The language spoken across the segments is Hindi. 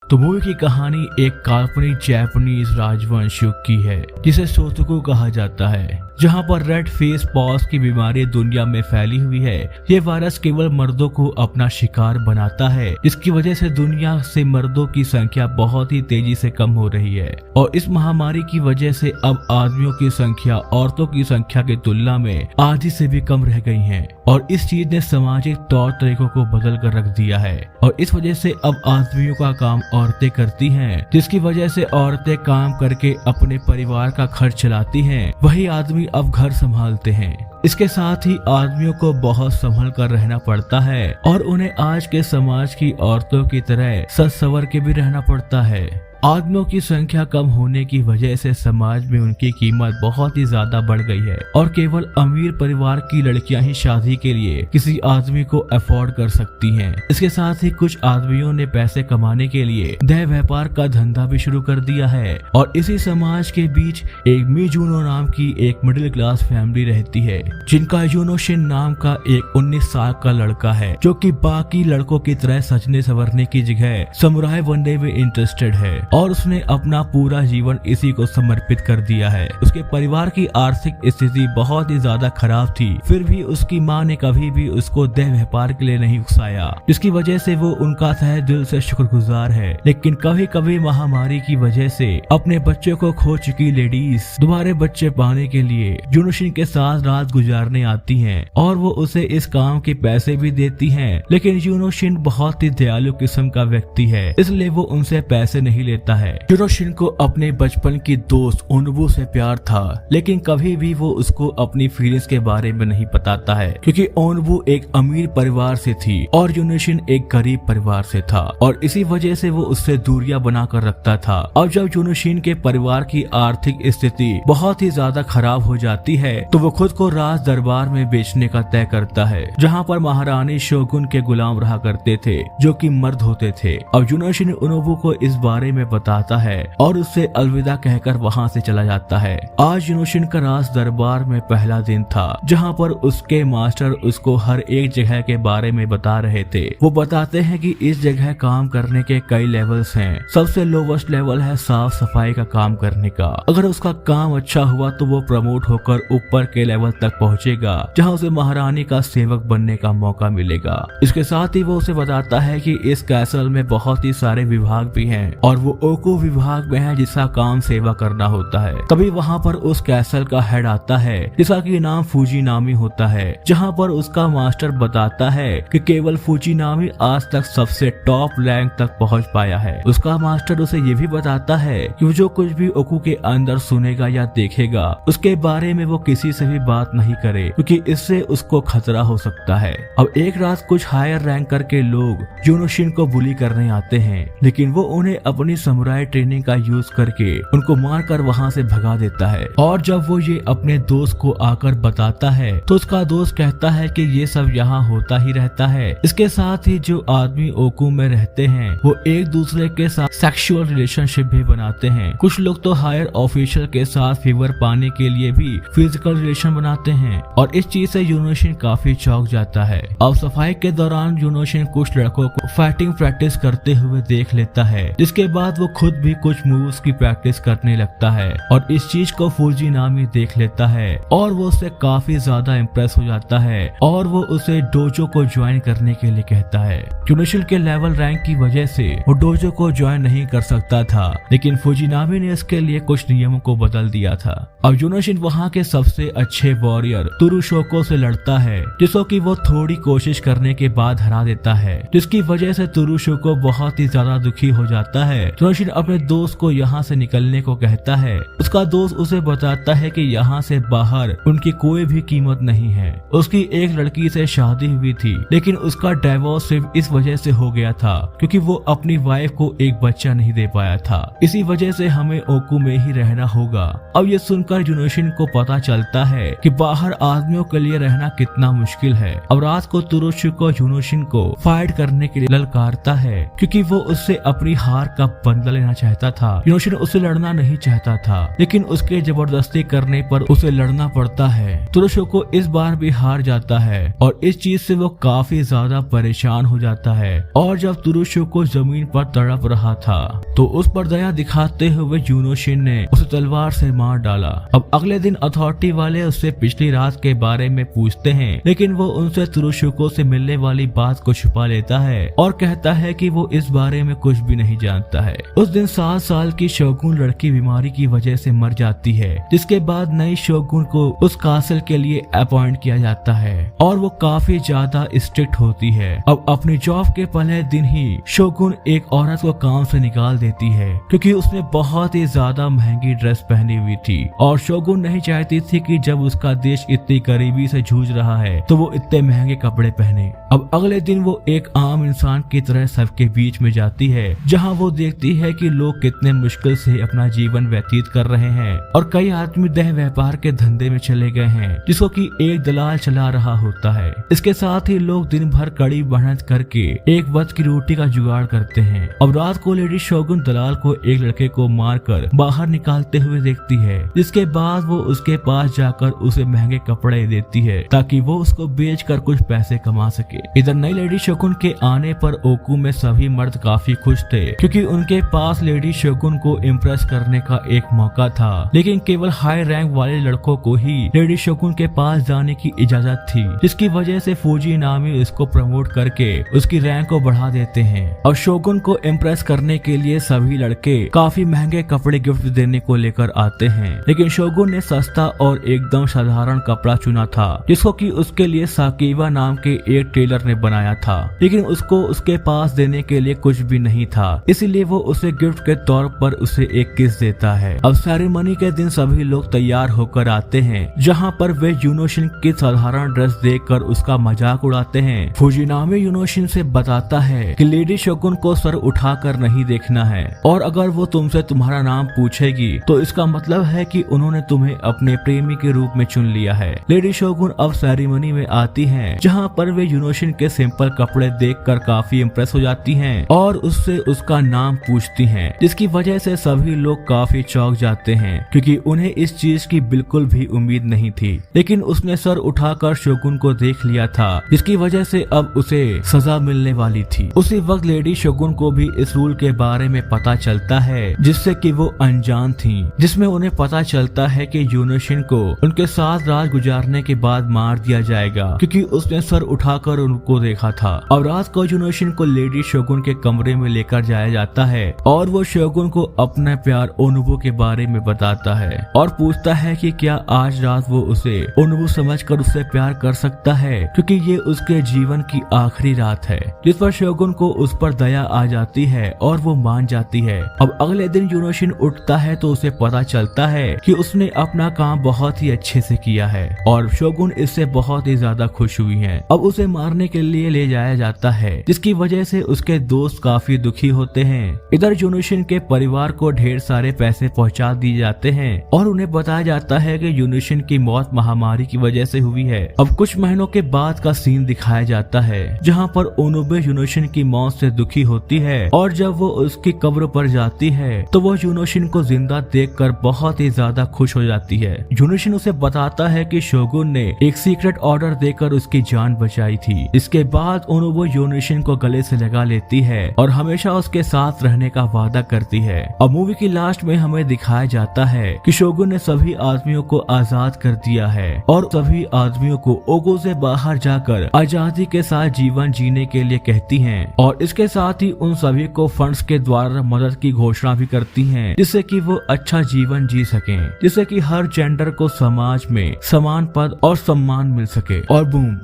तो मूवी की कहानी एक काल्पनिक जापानीज राजवंश युग की है जिसे सोतोकू कहा जाता है, जहां पर रेड फेस पॉज की बीमारी दुनिया में फैली हुई है। ये वायरस केवल मर्दों को अपना शिकार बनाता है, जिसकी वजह से दुनिया से मर्दों की संख्या बहुत ही तेजी से कम हो रही है और इस महामारी की वजह से अब आदमियों की संख्या औरतों की संख्या की तुलना में आधी से भी कम रह गई है और इस चीज ने सामाजिक तौर तरीकों को बदल कर रख दिया है और इस वजह से अब आदमियों का काम औरतें करती हैं, जिसकी वजह से औरतें काम करके अपने परिवार का खर्च चलाती हैं, वही आदमी अब घर संभालते हैं। इसके साथ ही आदमियों को बहुत संभल कर रहना पड़ता है और उन्हें आज के समाज की औरतों की तरह सज संवर के भी रहना पड़ता है। आदमियों की संख्या कम होने की वजह से समाज में उनकी कीमत बहुत ही ज्यादा बढ़ गई है और केवल अमीर परिवार की लड़कियां ही शादी के लिए किसी आदमी को अफोर्ड कर सकती हैं। इसके साथ ही कुछ आदमियों ने पैसे कमाने के लिए देह व्यापार का धंधा भी शुरू कर दिया है और इसी समाज के बीच एक मिजुनो नाम की एक मिडिल क्लास फैमिली रहती है, जिनका यूनोशिन नाम का एक 19 साल का लड़का है जो कि बाकी लड़कों की तरह सजने संवरने की जगह समुराई बनने में इंटरेस्टेड है और उसने अपना पूरा जीवन इसी को समर्पित कर दिया है। उसके परिवार की आर्थिक स्थिति बहुत ही ज्यादा खराब थी, फिर भी उसकी माँ ने कभी भी उसको देह व्यापार के लिए नहीं उकसाया, जिसकी वजह से वो उनका तहे दिल से शुक्रगुजार है। लेकिन कभी कभी महामारी की वजह से अपने बच्चों को खो चुकी लेडीज दोबारा बच्चे पाने के लिए यूनोशिन के साथ रात गुजारने आती हैं और वो उसे इस काम के पैसे भी देती हैं, लेकिन यूनोशिन बहुत ही दयालु किस्म का व्यक्ति है, इसलिए वो उनसे पैसे नहीं लेता है। यूनोशिन को अपने बचपन की दोस्त ओनबू से प्यार था, लेकिन कभी भी वो उसको अपनी फीलिंग्स के बारे में नहीं बताता है, क्योंकि ओनबू एक अमीर परिवार से थी और यूनोशिन एक गरीब परिवार से था और इसी वजह से वो उससे दूरियां बनाकर रखता था। अब जब यूनोशिन के परिवार की आर्थिक स्थिति बहुत ही ज्यादा खराब हो जाती है तो वो खुद को राज दरबार में बेचने का तय करता है, जहाँ पर महारानी शोगुन के गुलाम रहा करते थे जो कि मर्द होते थे। अब यूनोशिन ओनबू को इस बारे में बताता है और उससे अलविदा कहकर वहाँ से चला जाता है। आज यूनोशिन का राज दरबार में पहला दिन था, जहाँ पर उसके मास्टर उसको हर एक जगह के बारे में बता रहे थे। वो बताते हैं कि इस जगह काम करने के कई लेवल्स हैं। सबसे लोवेस्ट लेवल है साफ सफाई का काम करने का। अगर उसका काम अच्छा हुआ तो वो प्रमोट होकर ऊपर के लेवल तक पहुँचेगा, जहाँ उसे महारानी का सेवक बनने का मौका मिलेगा। इसके साथ ही वो उसे बताता है कि इस कैसल में बहुत ही सारे विभाग भी हैं और वो ओकू विभाग में है जिसका काम सेवा करना होता है। तभी वहाँ पर उस कैसल का हेड आता है जिसका की नाम फुजिनामी होता है, जहाँ पर उसका मास्टर बताता है कि केवल फुजिनामी आज तक सबसे टॉप रैंक तक पहुँच पाया है। उसका मास्टर उसे ये भी बताता है कि वो जो कुछ भी ओकू के अंदर सुनेगा या देखेगा उसके बारे में वो किसी से भी बात नहीं करे, क्योंकि इससे उसको खतरा हो सकता है। अब एक रात कुछ हायर रैंकर के लोग यूनोशिन को बुली करने आते हैं, लेकिन वो उन्हें अपनी समुराई ट्रेनिंग का यूज करके उनको मारकर वहां से भगा देता है। और जब वो ये अपने दोस्त को आकर बताता है तो उसका दोस्त कहता है कि ये सब यहाँ होता ही रहता है। इसके साथ ही जो आदमी ओकू में रहते हैं वो एक दूसरे के साथ सेक्सुअल रिलेशनशिप भी बनाते हैं। कुछ लोग तो हायर ऑफिशियल के साथ फेवर पाने के लिए भी फिजिकल रिलेशन बनाते हैं और इस चीज से यूनोशिन काफी चौंक जाता है। अब सफाई के दौरान यूनोशिन कुछ लड़कों को फाइटिंग प्रैक्टिस करते हुए देख लेता है, जिसके बाद वो खुद भी कुछ मूव्स की प्रैक्टिस करने लगता है और इस चीज को फुजिनामी देख लेता है और वो उससे काफी ज्यादा इम्प्रेस हो जाता है और वो उसे डोजो को ज्वाइन करने के लिए कहता है। यूनोशिन के लेवल रैंक की वजह से वो डोजो को ज्वाइन नहीं कर सकता था, लेकिन फुजिनामी ने इसके लिए कुछ नियमों को बदल दिया था। अब यूनोशिन वहाँ के सबसे अच्छे वॉरियर तुरुशोको से लड़ता है, जिसको कि वो थोड़ी कोशिश करने के बाद हरा देता है, जिसकी वजह से तुरुशोको बहुत ही ज्यादा दुखी हो जाता है। यूनोशिन अपने दोस्त को यहाँ से निकलने को कहता है। उसका दोस्त उसे बताता है कि यहाँ से बाहर उनकी कोई भी कीमत नहीं है। उसकी एक लड़की से शादी हुई थी, लेकिन उसका डाइवोर्स सिर्फ इस वजह से हो गया था क्योंकि वो अपनी वाइफ को एक बच्चा नहीं दे पाया था। इसी वजह से हमें ओकू में ही रहना होगा। अब ये सुनकर यूनोशिन को पता चलता है कि बाहर आदमियों के लिए रहना कितना मुश्किल है। अब रात को तुरुशु को यूनोशिन को फाइट करने के लिए ललकारता है, क्योंकि वो उससे अपनी हार का बदला लेना चाहता था। यूनोशिन उससे लड़ना नहीं चाहता था, लेकिन उसके जबरदस्ती करने पर उसे लड़ना पड़ता है। तुरोशोको इस बार भी हार जाता है और इस चीज से वो काफी ज्यादा परेशान हो जाता है। और जब तुरोशोको जमीन पर तड़प रहा था तो उस पर दया दिखाते हुए यूनोशिन ने उसे तलवार से मार डाला। अब अगले दिन अथॉरिटी वाले उससे पिछली रात के बारे में पूछते हैं, लेकिन वो उनसे तुरोशोको से मिलने वाली बात को छुपा लेता है और कहता है कि वो इस बारे में कुछ भी नहीं जानता है। उस दिन 7 साल की शोगुन लड़की बीमारी की वजह से मर जाती है, जिसके बाद नई शोगुन को उस कासल के लिए अपॉइंट किया जाता है और वो काफी ज्यादा स्ट्रिक्ट होती है। अब अपनी जॉब के पहले दिन ही शोगुन एक औरत को काम से निकाल देती है क्योंकि उसने बहुत ही ज्यादा महंगी ड्रेस पहनी हुई थी और शोगुन नहीं चाहती थी कि जब उसका देश इतनी गरीबी से जूझ रहा है तो वो इतने महंगे कपड़े पहने। अब अगले दिन वो एक आम इंसान की तरह सबके बीच में जाती है, जहाँ वो देखती है कि लोग कितने मुश्किल से अपना जीवन व्यतीत कर रहे हैं और कई आदमी देह व्यापार के धंधे में चले गए हैं जिसको कि एक दलाल चला रहा होता है। इसके साथ ही लोग दिन भर कड़ी मेहनत करके एक वक्त की रोटी का जुगाड़ करते हैं। अब रात को लेडी शोगुन दलाल को एक लड़के को मारकर बाहर निकालते हुए देखती है, जिसके बाद वो उसके पास जाकर उसे महंगे कपड़े देती है ताकि वो उसको बेचकर कुछ पैसे कमा सके। इधर नई लेडी शोगुन के आने पर ओकू में सभी मर्द काफी खुश थे क्योंकि उनके पास लेडी शोगुन को इम्प्रेस करने का एक मौका था, लेकिन केवल हाई रैंक वाले लड़कों को ही लेडी शोगुन के पास जाने की इजाजत थी, जिसकी वजह से फुजिनामी इसको प्रमोट करके उसकी रैंक को बढ़ा देते हैं। और शोगुन को इम्प्रेस करने के लिए सभी लड़के काफी महंगे कपड़े गिफ्ट देने को लेकर आते हैं, लेकिन शोगुन ने सस्ता और एकदम साधारण कपड़ा चुना था जिसको कि उसके लिए साकीवा नाम के एक टेलर ने बनाया था, लेकिन उसको उसके पास देने के लिए कुछ भी नहीं था, इसीलिए वो उसे गिफ्ट के तौर पर उसे एक किस देता है। अब सेरेमनी के दिन सभी लोग तैयार होकर आते हैं, जहाँ पर वे यूनोशिन की साधारण ड्रेस देखकर उसका मजाक उड़ाते हैं। फुजिनामी यूनोशिन से बताता है कि लेडी शोगुन को सर उठाकर नहीं देखना है और अगर वो तुमसे तुम्हारा नाम पूछेगी तो इसका मतलब है कि उन्होंने तुम्हें अपने प्रेमी के रूप में चुन लिया है। लेडी शोगुन अब सेरेमनी में आती हैं, जहाँ पर वे यूनोशिन के सिंपल कपड़े देखकर काफी इम्प्रेस हो जाती हैं और उससे उसका नाम पूछती हैं, जिसकी वजह से सभी लोग काफी चौंक जाते हैं क्योंकि उन्हें इस चीज की बिल्कुल भी उम्मीद नहीं थी। लेकिन उसने सर उठाकर शोगुन को देख लिया था, जिसकी वजह से अब उसे सजा मिलने वाली थी। उसी वक्त लेडी शोगुन को भी इस रूल के बारे में पता चलता है जिससे कि वो अनजान थी, जिसमें उन्हें पता चलता है कि यूनोशिन को उनके साथ रात गुजारने के बाद मार दिया जाएगा क्योंकि उसने सर उठाकर उनको देखा था। अब रात को यूनोशिन को लेडी शोगुन के कमरे में लेकर जाया जाता है और वो शोगुन को अपने प्यार ओनुबु के बारे में बताता है और पूछता है कि क्या आज रात वो उसे ओनुबु समझकर उससे प्यार कर सकता है क्योंकि ये उसके जीवन की आखिरी रात है, जिस पर शोगुन को उस पर दया आ जाती है और वो मान जाती है। अब अगले दिन यूनोशिन उठता है तो उसे पता चलता है कि उसने अपना काम बहुत ही अच्छे से किया है और शोगुन इससे बहुत ही ज्यादा खुश हुई है। अब उसे मारने के लिए ले जाया जाता है, जिसकी वजह से उसके दोस्त काफी दुखी होते हैं। इधर यूनोशिन के परिवार को ढेर सारे पैसे पहुंचा दिए जाते हैं और उन्हें बताया जाता है कि यूनोशिन की मौत महामारी की वजह से हुई है। अब कुछ महीनों के बाद का सीन दिखाया जाता है, जहाँ पर ओनुबे यूनोशिन की मौत से दुखी होती है और जब वो उसकी कब्र पर जाती है तो वो यूनोशिन को जिंदा देखकर बहुत ही ज्यादा खुश हो जाती है। यूनोशिन उसे बताता है कि शोगुन ने एक सीक्रेट ऑर्डर देकर उसकी जान बचाई थी। इसके बाद ओनुबे यूनोशिन को गले से लगा लेती है और हमेशा उसके साथ रहने का वादा करती है। अब मूवी की लास्ट में हमें दिखाया जाता है कि शोगुन ने सभी आदमियों को आजाद कर दिया है और सभी आदमियों को ओगो से बाहर जाकर आजादी के साथ जीवन जीने के लिए कहती हैं और इसके साथ ही उन सभी को फंड्स के द्वारा मदद की घोषणा भी करती हैं, जिससे कि वो अच्छा जीवन जी सकें, जिससे कि हर जेंडर को समाज में समान पद और सम्मान मिल सके। और बूम,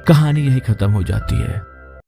कहानी यही खत्म हो जाती है।